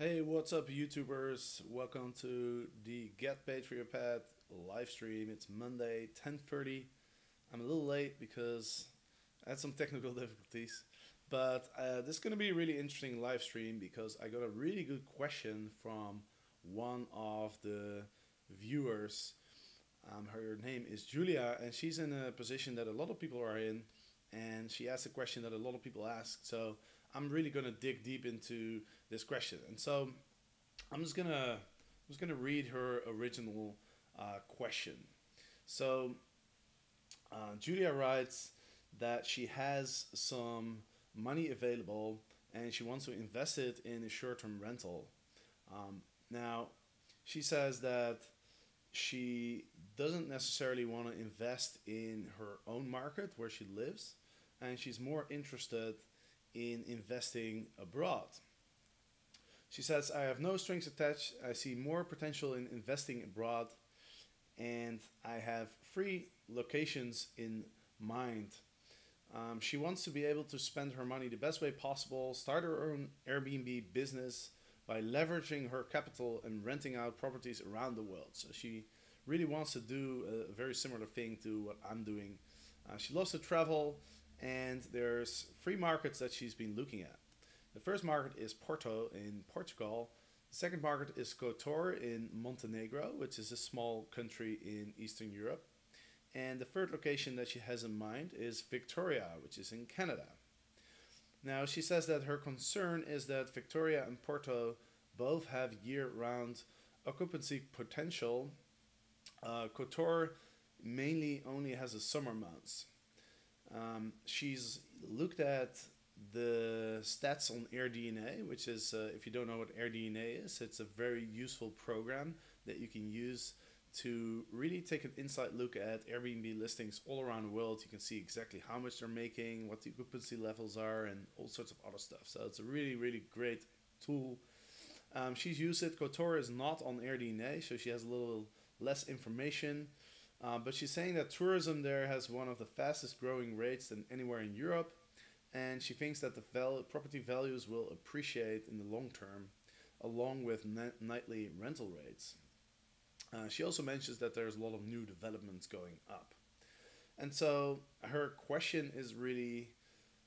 Hey, what's up, YouTubers? Welcome to the Get Paid for Your Pet live stream. It's Monday, 10:30. I'm a little late because I had some technical difficulties, but this is going to be a really interesting live stream because I got a really good question from one of the viewers. Her name is Julia, and she's in a position that a lot of people are in, and she asked a question that a lot of people ask. So I'm really going to dig deep into this question, and so I'm just gonna read her original question. So Julia writes that she has some money available and she wants to invest it in a short-term rental. Now, she says that she doesn't necessarily want to invest in her own market where she lives, and she's more interested in investing abroad. She says, I have no strings attached. I see more potential in investing abroad, and I have three locations in mind. She wants to be able to spend her money the best way possible, start her own Airbnb business by leveraging her capital and renting out properties around the world. So she really wants to do a very similar thing to what I'm doing. She loves to travel, and there's three markets that she's been looking at. The first market is Porto in Portugal. The second market is Kotor in Montenegro, which is a small country in Eastern Europe. And the third location that she has in mind is Victoria, which is in Canada. Now, she says that her concern is that Victoria and Porto both have year round occupancy potential. Kotor mainly only has a summer months. She's looked at the stats on AirDNA, which is, if you don't know what AirDNA is, it's a very useful program that you can use to really take an inside look at Airbnb listings all around the world. You can see exactly how much they're making, what the occupancy levels are, and all sorts of other stuff. So it's a really, really great tool. She's used it. Kotor is not on AirDNA, so she has a little less information. But she's saying that tourism there has one of the fastest growing rates than anywhere in Europe, and she thinks that the property values will appreciate in the long term, along with nightly rental rates. She also mentions that there's a lot of new developments going up. And so her question is really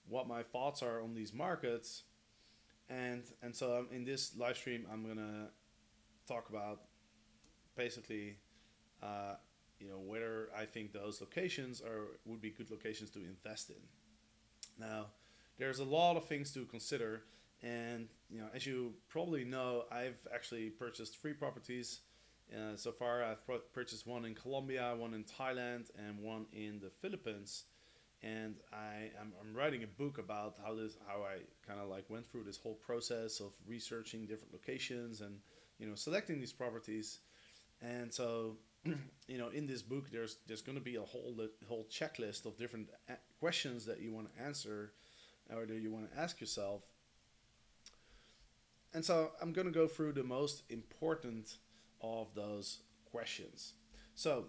what my thoughts are on these markets. And so in this live stream, I'm going to talk about basically whether I think those locations are would be good locations to invest in. Now, there's a lot of things to consider, and as you probably know, I've actually purchased three properties. So far, I've purchased one in Colombia, one in Thailand, and one in the Philippines. And I'm writing a book about how I kind of like went through this whole process of researching different locations and selecting these properties. And so in this book, there's going to be a whole checklist of different questions that you want to answer or that you want to ask yourself. And so I'm going to go through the most important of those questions. So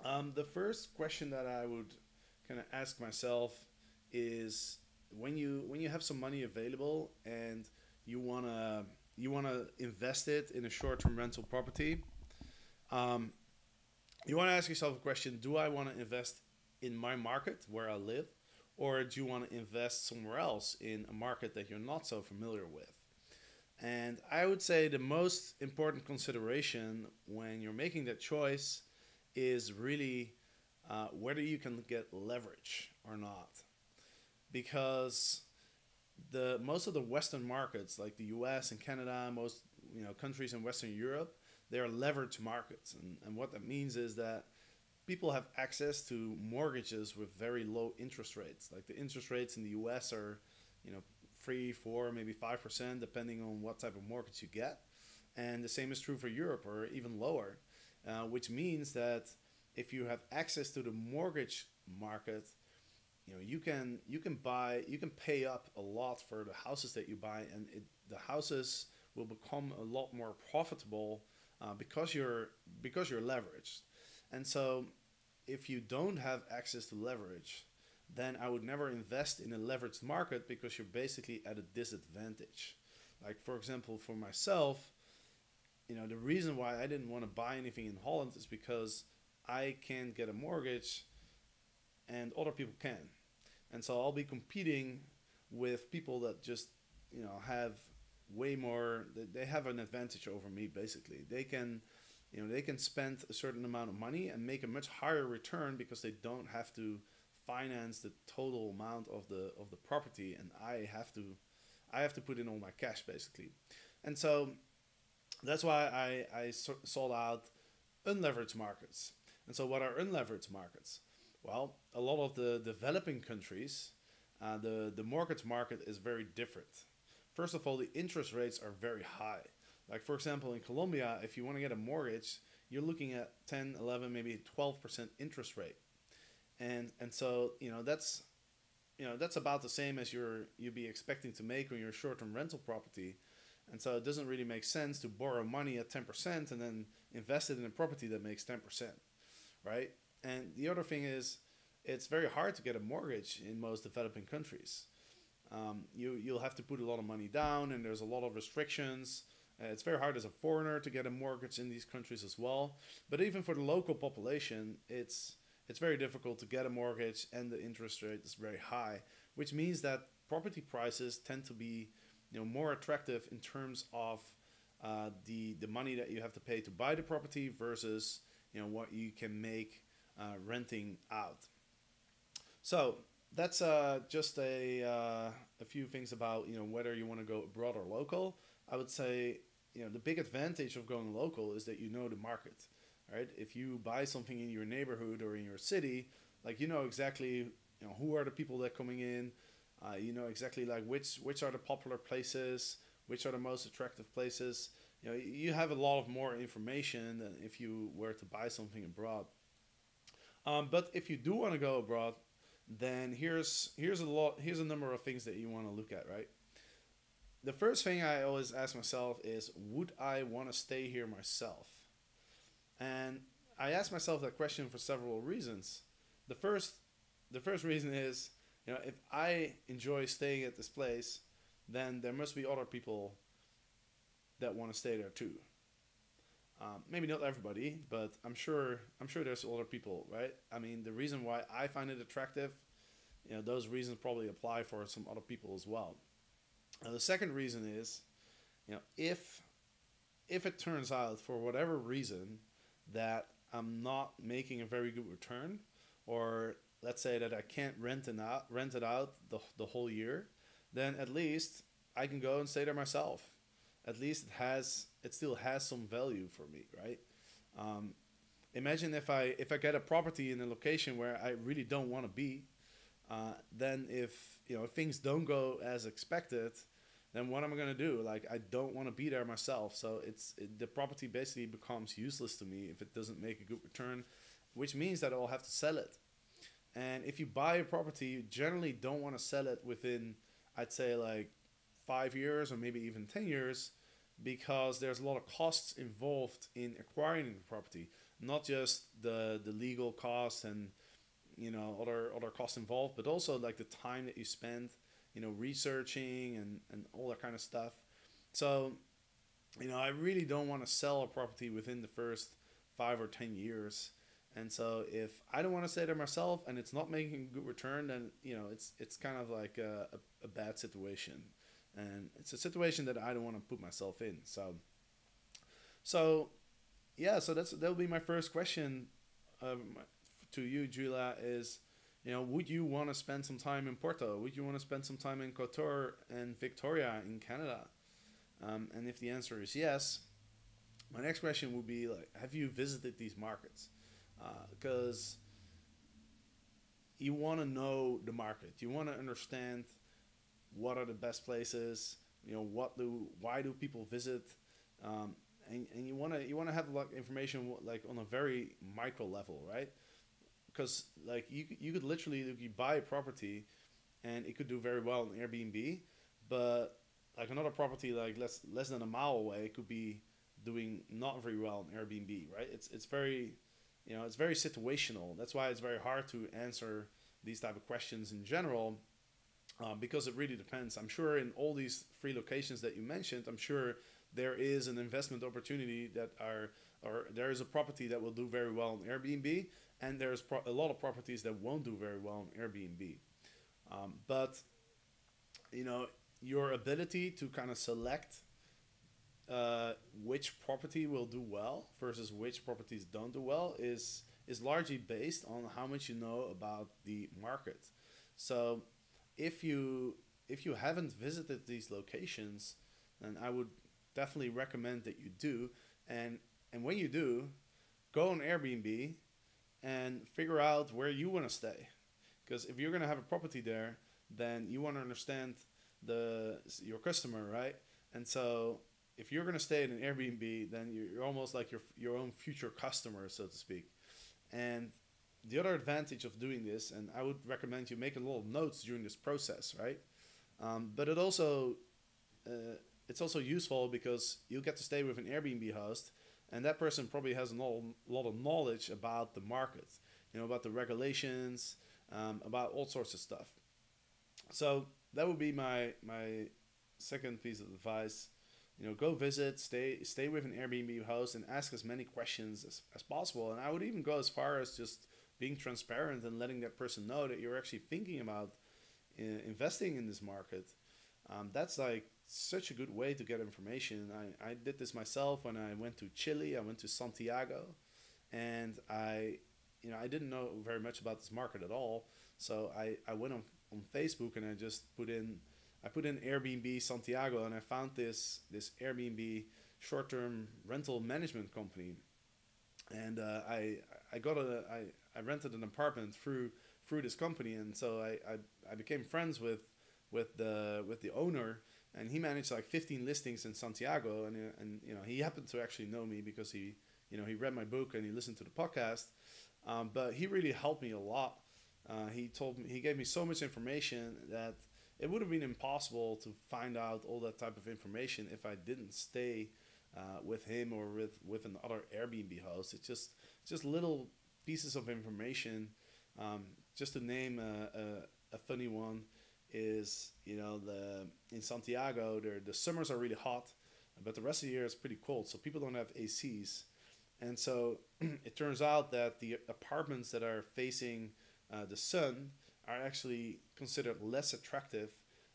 the first question that I would kind of ask myself is when you have some money available and you wanna invest it in a short-term rental property. um, you want to ask yourself a question: do I want to invest in my market where I live, or do you want to invest somewhere else in a market that you're not so familiar with? And I would say the most important consideration when you're making that choice is really whether you can get leverage or not. Because the most of the Western markets, like the U.S. and Canada, most countries in Western Europe, they are leveraged markets, and what that means is that people have access to mortgages with very low interest rates. Like the interest rates in the U.S. are, you know, 3, 4, maybe 5%, depending on what type of mortgage you get, and the same is true for Europe, or even lower, which means that if you have access to the mortgage market, you can pay up a lot for the houses that you buy, and the houses will become a lot more profitable because you're leveraged. And so if you don't have access to leverage, then I would never invest in a leveraged market because you're basically at a disadvantage. Like for example, for myself, the reason why I didn't want to buy anything in Holland is because I can't get a mortgage and other people can. And so I'll be competing with people that just, have way more, they have an advantage over me basically. They can spend a certain amount of money and make a much higher return because they don't have to finance the total amount of the property, and I have to put in all my cash basically. And so that's why I sold out unleveraged markets. And so, what are unleveraged markets? Well, a lot of the developing countries, the mortgage market is very different. First of all, the interest rates are very high. Like, for example, in Colombia, if you want to get a mortgage, you're looking at 10, 11, maybe 12% interest rate. And so, that's about the same as you'd be expecting to make on your short-term rental property. And so it doesn't really make sense to borrow money at 10% and then invest it in a property that makes 10%, right? And the other thing is, it's very hard to get a mortgage in most developing countries. You'll have to put a lot of money down, and there's a lot of restrictions. It's very hard as a foreigner to get a mortgage in these countries as well. But even for the local population, it's very difficult to get a mortgage, and the interest rate is very high, which means that property prices tend to be more attractive in terms of the money that you have to pay to buy the property versus what you can make renting out. So that's just a few things about whether you want to go abroad or local. I would say the big advantage of going local is that you know the market, right? If you buy something in your neighborhood or in your city, like exactly who are the people that are coming in. Exactly like which are the popular places, which are the most attractive places. You have a lot of more information than if you were to buy something abroad. But if you do want to go abroad, then here's a number of things that you want to look at, right? The first thing I always ask myself is, would I want to stay here myself? And I ask myself that question for several reasons. The first the first reason is, if I enjoy staying at this place, then there must be other people that want to stay there too. Maybe not everybody, but I'm sure there's other people, right? I mean, the reason why I find it attractive, those reasons probably apply for some other people as well. The second reason is, if it turns out for whatever reason that I'm not making a very good return, or let's say that I can't rent it out the whole year, then at least I can go and stay there myself. At least it still has some value for me, right? Um, Imagine if I get a property in a location where I really don't want to be, then if things don't go as expected, then what am I gonna do? Like, I don't want to be there myself, so the property basically becomes useless to me if it doesn't make a good return, which means that I'll have to sell it. And if you buy a property, you generally don't want to sell it within, I'd say, like 5 years or maybe even 10 years, because there's a lot of costs involved in acquiring the property, not just the legal costs and other costs involved, but also like the time that you spend researching and all that kind of stuff. So I really don't want to sell a property within the first 5 or 10 years. And so if I don't want to stay there myself and it's not making a good return, then it's kind of like a bad situation, and it's a situation that I don't want to put myself in. So yeah, so that'll be my first question, to you, Julia, is, would you want to spend some time in Porto? Would you want to spend some time in Kotor and Victoria in Canada? And if the answer is yes, my next question would be, like, have you visited these markets? Because you want to know the market. You want to understand what are the best places. Why do people visit? And you want to have like information like on a very micro level, right? Because like you could literally, you buy a property and it could do very well on Airbnb, but like another property like less than a mile away could be doing not very well on Airbnb, right? It's very it's very situational. That's why it's very hard to answer these type of questions in general. because it really depends. I'm sure in all these free locations that you mentioned, I'm sure there is an investment opportunity that are, or there is a property that will do very well on Airbnb, and there's a lot of properties that won't do very well on Airbnb. But you know, your ability to kind of select which property will do well versus which properties don't do well is largely based on how much you know about the market. So if you if you haven't visited these locations, then I would definitely recommend that you do. And and when you do, go on Airbnb and figure out where you want to stay. Because if you're gonna have a property there, then you want to understand the your customer, right? And so if you're gonna stay in an Airbnb, then you're almost like your own future customer, so to speak. And the other advantage of doing this, and I would recommend you making little notes during this process, right? But it's also useful because you get to stay with an Airbnb host, and that person probably has a lot of knowledge about the market, you know, about the regulations, about all sorts of stuff. So that would be my second piece of advice. You know, go visit, stay with an Airbnb host, and ask as many questions as possible. And I would even go as far as just being transparent and letting that person know that you're actually thinking about investing in this market. That's like such a good way to get information. I did this myself when I went to Chile. I went to Santiago, and I didn't know very much about this market at all. So I went on Facebook and I put in Airbnb Santiago, and I found this Airbnb short term rental management company. And I got I rented an apartment through this company, and so I became friends with the owner, and he managed like 15 listings in Santiago, and he happened to actually know me because he read my book and he listened to the podcast. But he really helped me a lot. He gave me so much information that it would have been impossible to find out all that type of information if I didn't stay with him or with another Airbnb host. It's just little pieces of information. Just to name a funny one is, the in Santiago the summers are really hot, but the rest of the year is pretty cold, so people don't have ACs. And so it turns out that the apartments that are facing the sun are actually considered less attractive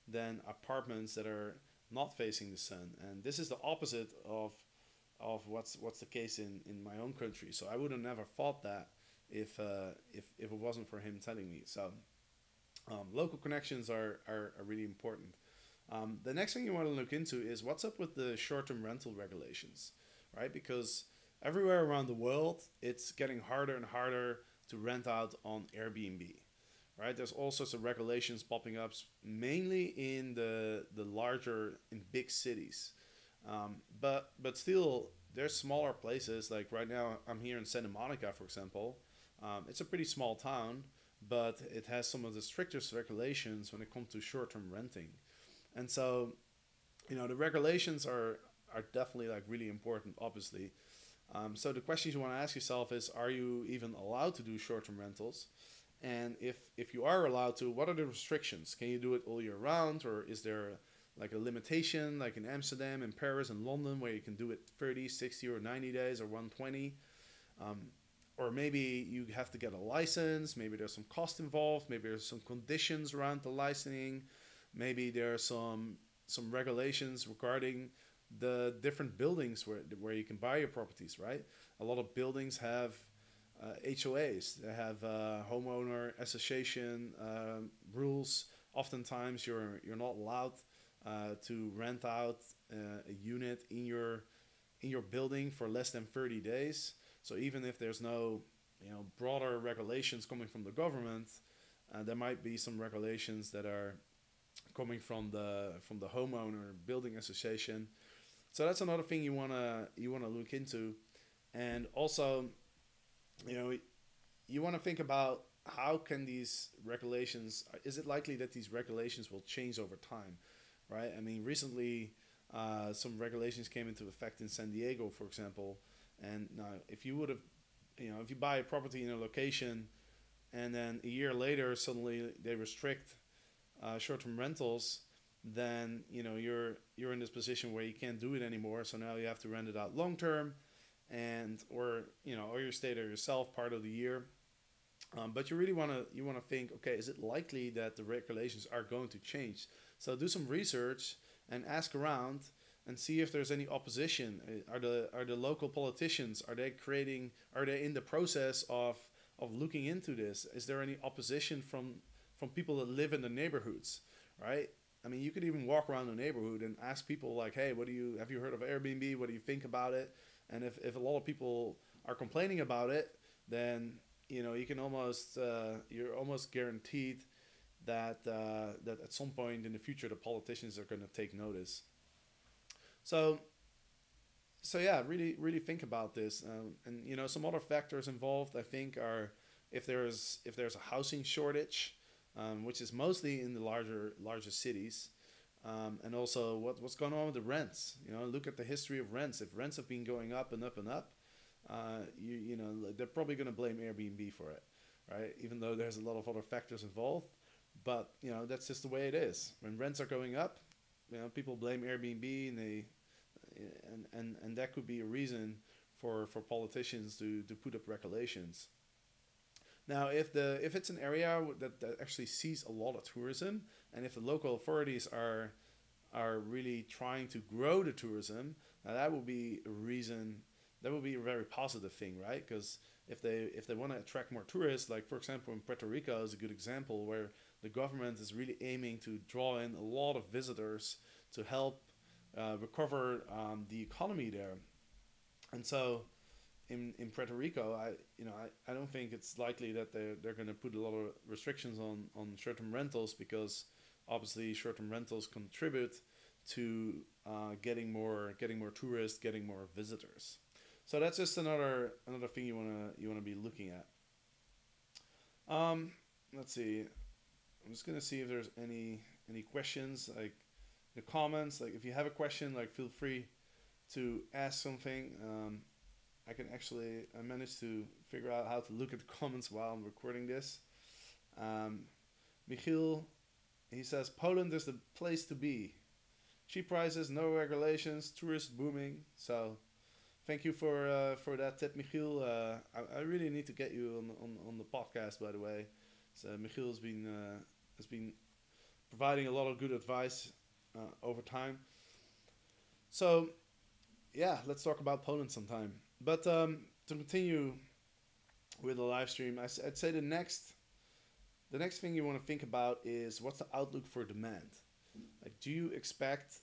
than apartments that are not facing the sun. And this is the opposite of what's the case in my own country. So I would have never thought that if it wasn't for him telling me. So local connections are really important. The next thing you want to look into is what's up with the short-term rental regulations, right? Because everywhere around the world, it's getting harder and harder to rent out on Airbnb, right? There's all sorts of regulations popping up, mainly in the larger in big cities, but still there's smaller places. Like right now, I'm here in Santa Monica, for example. It's a pretty small town, but it has some of the strictest regulations when it comes to short-term renting, and so the regulations are definitely like really important, obviously. So the questions you want to ask yourself is: are you even allowed to do short-term rentals? And if you are allowed to, what are the restrictions? Can you do it all year round, or is there like a limitation, like in Amsterdam and Paris and London, where you can do it 30, 60, or 90 days or 120? Um, or maybe you have to get a license. Maybe there's some cost involved. Maybe there's some conditions around the licensing. Maybe there are some regulations regarding the different buildings where you can buy your properties, right? A lot of buildings have HOAs. They have homeowner association rules. Oftentimes, you're not allowed to rent out a unit in your building for less than 30 days. So even if there's no broader regulations coming from the government, there might be some regulations that are coming from the homeowner building association. So that's another thing you wanna look into. And also, you know you want to think about how can these regulations, is it likely that these regulations will change over time, right? I mean, recently some regulations came into effect in San Diego, for example. And now if you would have, if you buy a property in a location and then a year later suddenly they restrict short-term rentals, then you're in this position where you can't do it anymore. So now you have to rent it out long term, and or you stay there yourself part of the year. But you want to think, okay, is it likely that the regulations are going to change? So do some research and ask around and see if there's any opposition. Are the local politicians, are they in the process of looking into this? Is there any opposition from people that live in the neighborhoods, right? I mean, you could even walk around the neighborhood and ask people like, hey, have you heard of Airbnb? What do you think about it? And if a lot of people are complaining about it, then you can almost you're almost guaranteed that at some point in the future the politicians are going to take notice. So yeah, really think about this, and some other factors involved, I think, are if there's a housing shortage, which is mostly in the larger cities, and also what's going on with the rents. Look at the history of rents. If rents have been going up and up and up, they're probably going to blame Airbnb for it, right? Even though there's a lot of other factors involved, but that's just the way it is. When rents are going up, people blame Airbnb, and that could be a reason for politicians to put up regulations. Now, if it's an area that actually sees a lot of tourism, and if the local authorities are really trying to grow the tourism, now that would be a reason. That would be a very positive thing, right? Because if they want to attract more tourists, like for example in Puerto Rico is a good example where the government is really aiming to draw in a lot of visitors to help recover the economy there. And so in Puerto Rico, I don't think it's likely that they're going to put a lot of restrictions on short-term rentals, because obviously short-term rentals contribute to getting more tourists, getting more visitors. So that's just another thing you wanna be looking at. Let's see. I'm just gonna see if there's any questions, like the comments. Like if you have a question, like feel free to ask something. I managed to figure out how to look at the comments while I'm recording this. Michiel, he says Poland is the place to be. Cheap prices, no regulations, tourists booming. So thank you for that tip, Michiel. I really need to get you on the podcast, by the way. So Michiel has been providing a lot of good advice over time. So yeah, let's talk about Poland sometime. But to continue with the live stream, I'd say the next thing you want to think about is what's the outlook for demand. Like, do you expect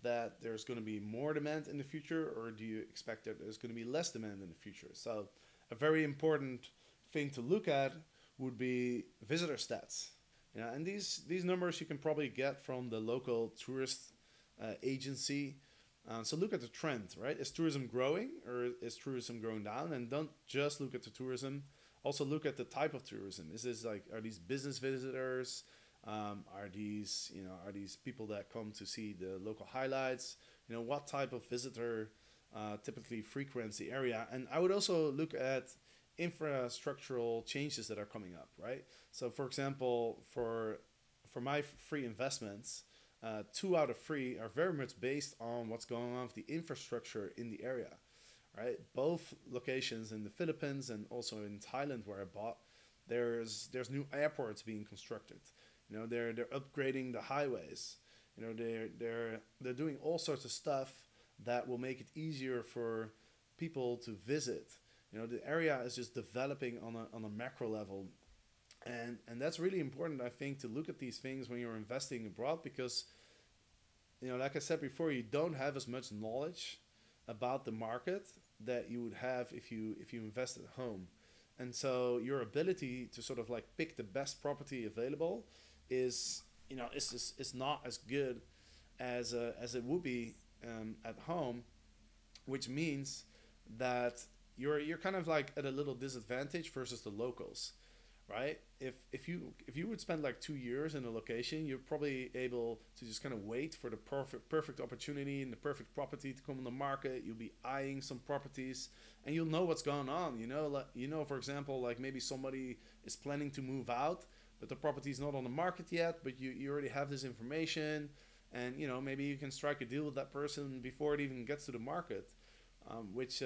that there's going to be more demand in the future, or do you expect that there's going to be less demand in the future? So a very important thing to look at would be visitor stats. And these numbers you can probably get from the local tourist agency. So look at the trend, right? Is tourism growing, or is tourism going down? And don't just look at the tourism. Also look at the type of tourism. Are these business visitors? Are these people that come to see the local highlights? What type of visitor typically frequents the area? And I would also look at infrastructural changes that are coming up, right? So for example, for my free investments, 2 out of 3 are very much based on what's going on with the infrastructure in the area, right? Both locations in the Philippines and also in Thailand, where I bought, there's new airports being constructed. They're upgrading the highways. They're doing all sorts of stuff that will make it easier for people to visit. The area is just developing on a macro level, and that's really important, I think, to look at these things when you're investing abroad, because like I said before, you don't have as much knowledge about the market that you would have if you invest at home. And so your ability to sort of like pick the best property available is not as good as it would be at home, which means that you're kind of like at a little disadvantage versus the locals, right? If you would spend like 2 years in a location, you're probably able to just kind of wait for the perfect opportunity and the perfect property to come on the market. You'll be eyeing some properties, and you'll know what's going on. For example, like maybe somebody is planning to move out, but the property is not on the market yet, but you already have this information, and maybe you can strike a deal with that person before it even gets to the market, which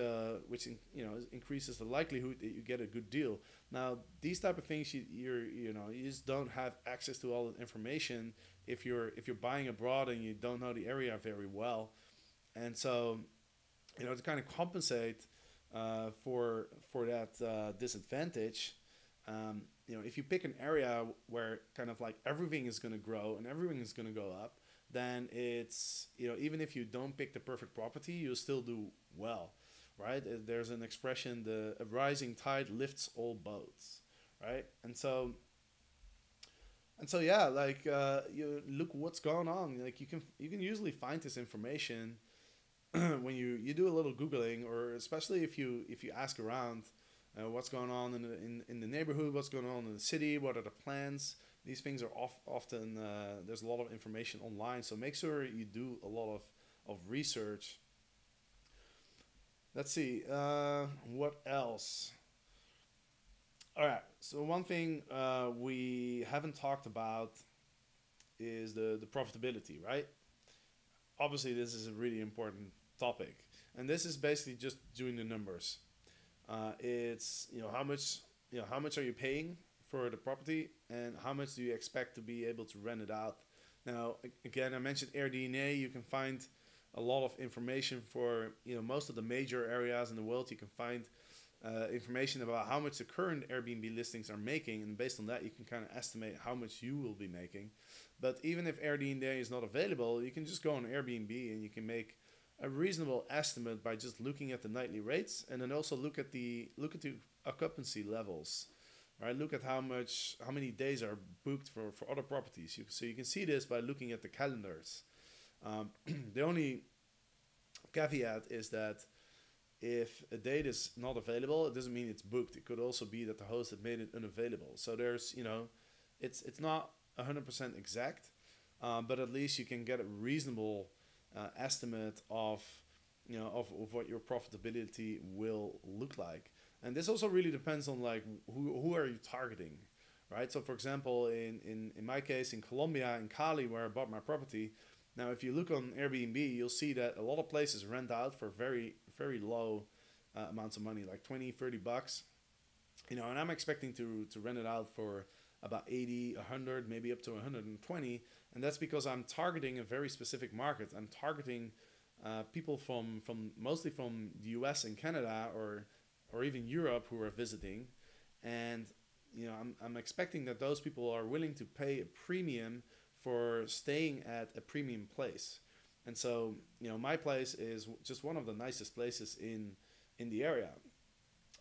increases the likelihood that you get a good deal. Now, these type of things you just don't have access to all the information if you're buying abroad and you don't know the area very well, and so to kind of compensate for that disadvantage. If you pick an area where kind of like everything is going to grow and everything is going to go up, then it's even if you don't pick the perfect property, you'll still do well, right? There's an expression: the a rising tide lifts all boats, right? And so yeah, like you look what's going on. Like you can usually find this information when you do a little googling, or especially if you ask around what's going on in the neighborhood, what's going on in the city, what are the plans. These things are often there's a lot of information online, so make sure you do a lot of research. Let's see, what else. All right, so one thing we haven't talked about is the profitability, right? Obviously this is a really important topic, and this is basically just doing the numbers. It's how much are you paying for the property, and how much do you expect to be able to rent it out. Now, again, I mentioned AirDNA. You can find a lot of information for most of the major areas in the world. You can find information about how much the current Airbnb listings are making, and based on that you can kind of estimate how much you will be making. But even if Airbnb is not available, you can just go on Airbnb and you can make a reasonable estimate by just looking at the nightly rates, and then also look at the occupancy levels, right? Look at how many days are booked for other properties. So you can see this by looking at the calendars. The only caveat is that if a date is not available, it doesn't mean it's booked. It could also be that the host had made it unavailable. So there's, it's not 100% exact, but at least you can get a reasonable estimate of what your profitability will look like. And this also really depends on like who are you targeting, right? So for example, in my case, in Colombia, in Cali, where I bought my property, now if you look on Airbnb, you'll see that a lot of places rent out for very, very low amounts of money, like 20, $30, and I'm expecting to rent it out for about 80, 100, maybe up to 120. And that's because I'm targeting a very specific market. I'm targeting people from mostly from the US and Canada, or even Europe, who are visiting. And I'm expecting that those people are willing to pay a premium for staying at a premium place. And so my place is just one of the nicest places in the area.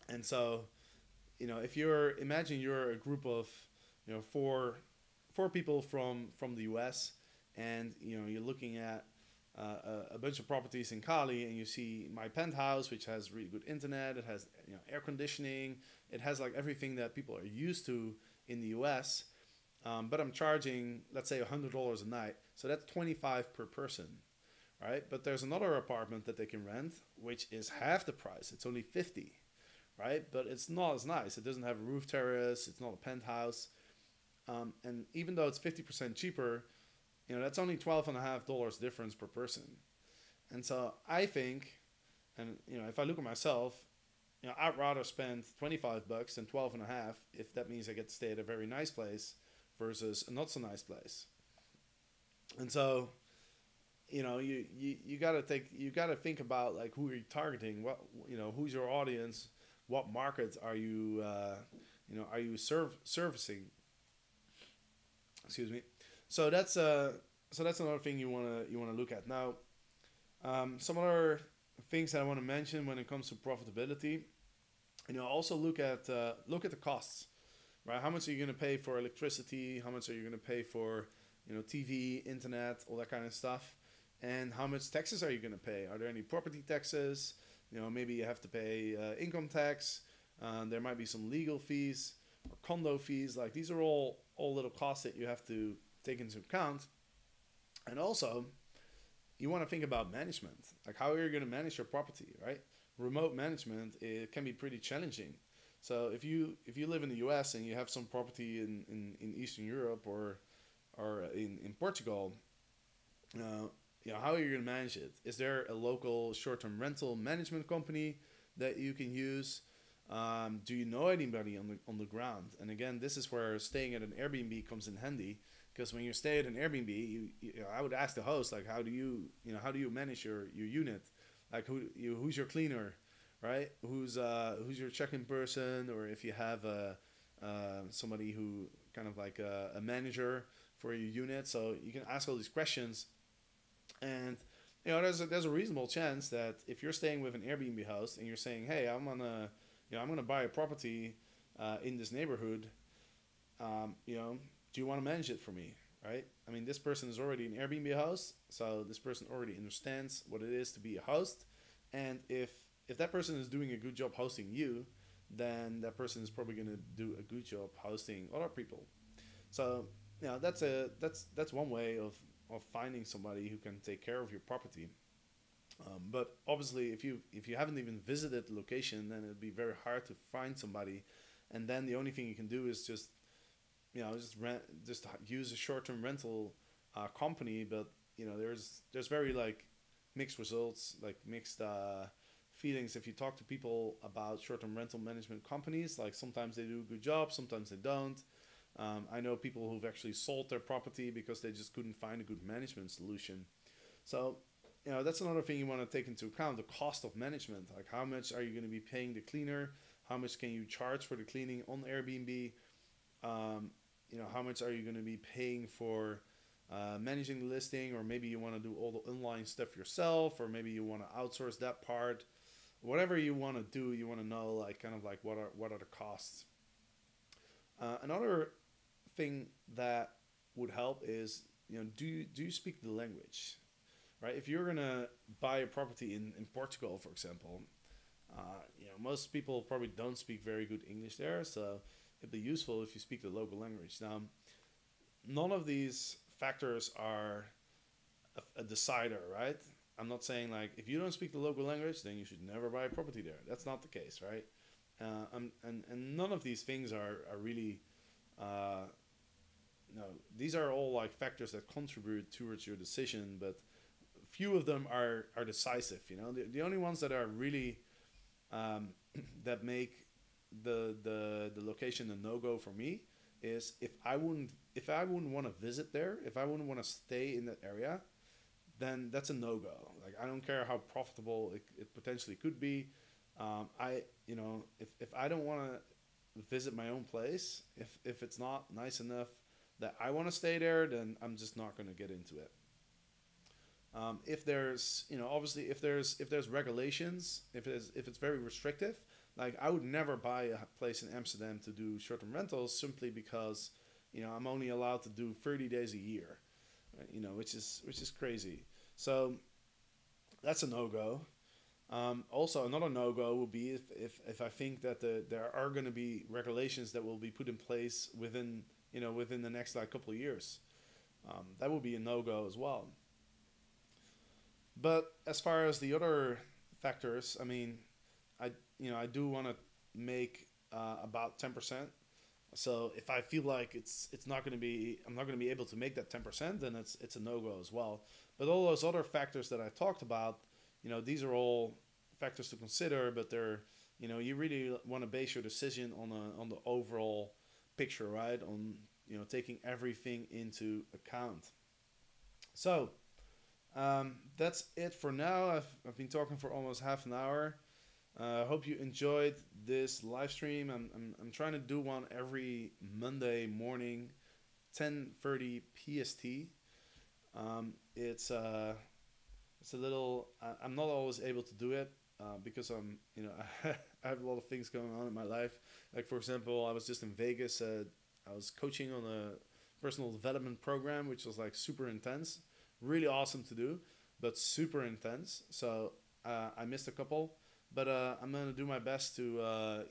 And so if imagine you're a group of four people from the US, and you're looking at a bunch of properties in Cali, and you see my penthouse, which has really good internet. It has air conditioning. It has like everything that people are used to in the US. But I'm charging, let's say, $100 a night, so that's 25 per person, right? But there's another apartment that they can rent, which is half the price. It's only 50, right? But it's not as nice. It doesn't have a roof terrace. It's not a penthouse. And even though it's 50% cheaper, that's only $12.50 difference per person. And so I think, and if I look at myself, I'd rather spend $25 than 12.50 if that means I get to stay at a very nice place versus a not so nice place. And so, you gotta think about like who are you targeting, what who's your audience, what market are you servicing. Excuse me. So that's another thing you wanna look at. Now, some other things that I want to mention when it comes to profitability. Also look at the costs, right? How much are you going to pay for electricity? How much are you going to pay for TV, internet, all that kind of stuff? And how much taxes are you going to pay? Are there any property taxes? Maybe you have to pay income tax. There might be some legal fees or condo fees. Like these are all little costs that you have to take into account. And also, you want to think about management. Like how are you going to manage your property, right? Remote management, it can be pretty challenging. So if you live in the U.S. and you have some property in Eastern Europe or in Portugal, uh, how are you going to manage it? Is there a local short-term rental management company that you can use? Do you know anybody on the ground? And again, this is where staying at an Airbnb comes in handy, because when you stay at an Airbnb, I would ask the host, like, how do you manage your unit? Like, who's your cleaner, right? Who's your check-in person, or if you have somebody who kind of like a manager for your unit. So you can ask all these questions, and there's a reasonable chance that if you're staying with an Airbnb host and you're saying, hey, I'm gonna buy a property in this neighborhood, do you want to manage it for me, right? I mean, this person is already an Airbnb host, so this person already understands what it is to be a host, and if that person is doing a good job hosting you, then that person is probably going to do a good job hosting other people. So that's one way of finding somebody who can take care of your property. But obviously, if you haven't even visited the location, then it'd be very hard to find somebody. And then the only thing you can do is just use a short term rental company. But there's very like mixed results, like mixed feelings. If you talk to people about short term rental management companies, like sometimes they do a good job, sometimes they don't. I know people who've actually sold their property because they just couldn't find a good management solution. So, that's another thing you want to take into account, the cost of management. Like, how much are you going to be paying the cleaner? How much can you charge for the cleaning on Airbnb? How much are you going to be paying for managing the listing? Or maybe you want to do all the online stuff yourself, or maybe you want to outsource that part. Whatever you want to do, you want to know, like, kind of like what are the costs. Another thing that would help is, do you speak the language, right? If you're gonna buy a property in Portugal, for example, most people probably don't speak very good English there, so it'd be useful if you speak the local language. Now, none of these factors are a decider, right? I'm not saying, like, if you don't speak the local language, then you should never buy a property there. That's not the case, right? And none of these things are really uh, no, these are all like factors that contribute towards your decision, but few of them are decisive. The only ones that are really um, that make the location a no go for me is if I wouldn't want to visit there, if I wouldn't want to stay in that area, then that's a no go. Like, I don't care how profitable it potentially could be. If I don't want to visit my own place, if it's not nice enough that I want to stay there, then I'm just not going to get into it. If there's, obviously, if there's regulations, if it's very restrictive, like, I would never buy a place in Amsterdam to do short-term rentals simply because, I'm only allowed to do 30 days a year, right? Which is crazy. So that's a no go. Also, another no go would be if I think that there are going to be regulations that will be put in place within the next like couple of years. That would be a no go as well. But as far as the other factors, I mean, I do want to make about 10%. So if I feel like it's not going to be I'm not going to be able to make that 10%, then it's a no go as well. But all those other factors that I talked about, these are all factors to consider, but you really want to base your decision on the overall picture, right? On taking everything into account. So that's it for now. I've been talking for almost half an hour. I hope you enjoyed this live stream. I'm trying to do one every Monday morning, 10:30 PST. It's a little. I'm not always able to do it because I have a lot of things going on in my life. Like, for example, I was just in Vegas. I was coaching on a personal development program, which was like super intense, really awesome to do, but super intense. So I missed a couple, but I'm gonna do my best to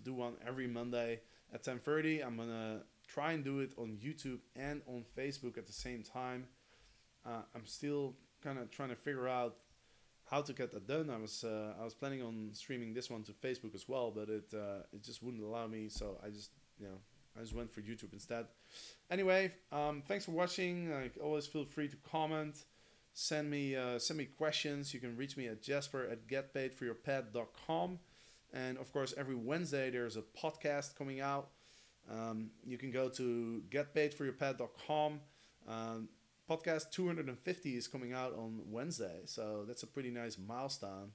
do one every Monday at 10:30. I'm gonna try and do it on YouTube and on Facebook at the same time. I'm still kind of trying to figure out how to get that done. I was planning on streaming this one to Facebook as well, but it just wouldn't allow me. So I just went for YouTube instead. Anyway, thanks for watching. Like always, feel free to comment. Send me questions. You can reach me at jasper@getpaidforyourpet.com. And of course, every Wednesday there's a podcast coming out. You can go to getpaidforyourpet.com. Podcast 250 is coming out on Wednesday, so that's a pretty nice milestone.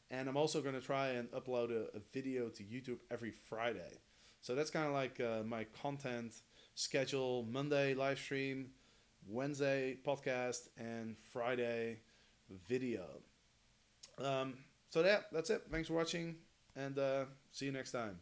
And I'm also going to try and upload a video to YouTube every Friday. So that's kind of like my content schedule: Monday live stream, Wednesday podcast, and Friday video. So yeah, that's it. Thanks for watching, and see you next time.